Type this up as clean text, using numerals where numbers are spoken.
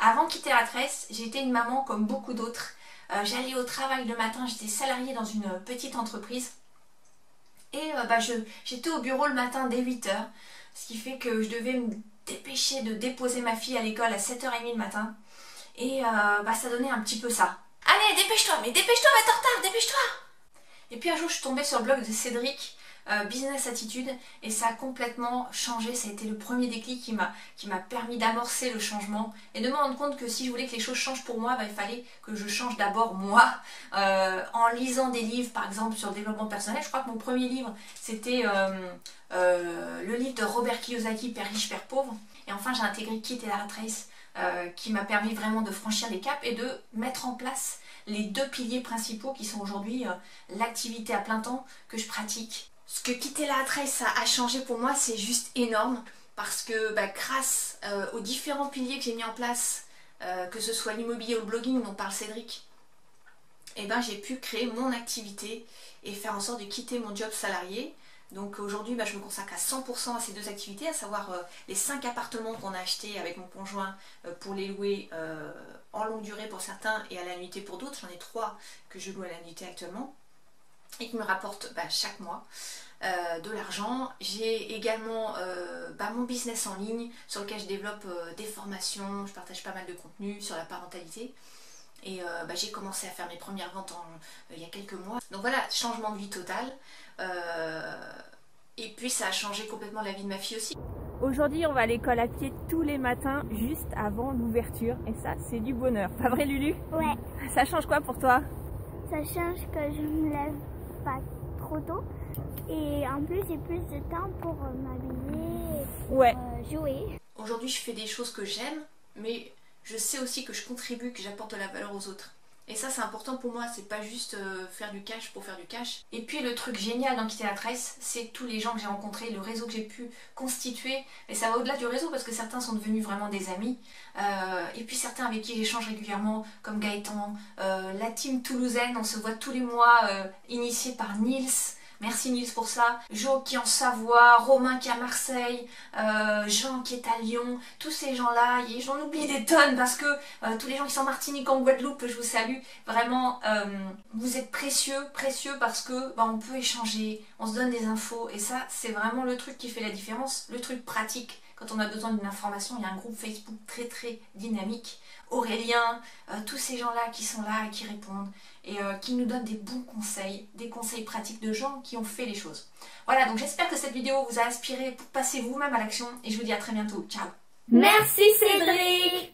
Avant de quitter la tresse, j'étais une maman comme beaucoup d'autres. J'allais au travail le matin, j'étais salariée dans une petite entreprise. Et j'étais au bureau le matin dès 8 h, ce qui fait que je devais me dépêcher de déposer ma fille à l'école à 7 h 30 le matin. Et ça donnait un petit peu ça. Allez, dépêche-toi, mais dépêche-toi, va être en retard, dépêche-toi! Et puis un jour, je suis tombée sur le blog de Cédric, Business Attitude, et ça a complètement changé. Ça a été le premier déclic qui m'a permis d'amorcer le changement et de me rendre compte que si je voulais que les choses changent pour moi, il fallait que je change d'abord moi, en lisant des livres, par exemple sur le développement personnel. Je crois que mon premier livre, c'était le livre de Robert Kiyosaki, Père riche, Père pauvre. Et enfin, j'ai intégré Quitter la rat race, qui m'a permis vraiment de franchir les caps et de mettre en place les deux piliers principaux qui sont aujourd'hui l'activité à plein temps que je pratique. Ce que Quitter la rat race a changé pour moi, c'est juste énorme, parce que grâce aux différents piliers que j'ai mis en place, que ce soit l'immobilier ou le blogging dont parle Cédric, j'ai pu créer mon activité et faire en sorte de quitter mon job salarié. Donc aujourd'hui, je me consacre à 100% à ces deux activités, à savoir les 5 appartements qu'on a achetés avec mon conjoint pour les louer en longue durée pour certains et à la nuitée pour d'autres. J'en ai 3 que je loue à la nuitée actuellement et qui me rapportent chaque mois de l'argent. J'ai également mon business en ligne sur lequel je développe des formations, je partage pas mal de contenu sur la parentalité. Et j'ai commencé à faire mes premières ventes il y a quelques mois. Donc voilà, changement de vie total. Et puis ça a changé complètement la vie de ma fille aussi. Aujourd'hui, on va à l'école à pied tous les matins, juste avant l'ouverture. Et ça, c'est du bonheur. Pas vrai, Lulu? Ouais. Ça change quoi pour toi? Ça change que je me lève pas trop tôt. Et en plus, j'ai plus de temps pour m'habiller et pour jouer. Aujourd'hui, je fais des choses que j'aime, mais je sais aussi que je contribue, que j'apporte de la valeur aux autres. Et ça, c'est important pour moi, c'est pas juste faire du cash pour faire du cash. Et puis le truc génial dans Quitter la tresse, c'est tous les gens que j'ai rencontrés, le réseau que j'ai pu constituer. Et ça va au-delà du réseau, parce que certains sont devenus vraiment des amis. Et puis certains avec qui j'échange régulièrement, comme Gaëtan, la team toulousaine, on se voit tous les mois, initié par Nils. Merci Nils pour ça. Jo qui est en Savoie, Romain qui est à Marseille, Jean qui est à Lyon, tous ces gens-là, j'en oublie des tonnes parce que tous les gens qui sont en Martinique, en Guadeloupe, je vous salue. Vraiment, vous êtes précieux parce que on peut échanger, on se donne des infos et ça, c'est vraiment le truc qui fait la différence, le truc pratique. Quand on a besoin d'une information, il y a un groupe Facebook très très dynamique. Aurélien, tous ces gens-là qui sont là et qui répondent et qui nous donnent des bons conseils, des conseils pratiques de gens qui ont fait les choses. Voilà, donc j'espère que cette vidéo vous a inspiré pour passer vous-même à l'action et je vous dis à très bientôt. Ciao! Merci Cédric!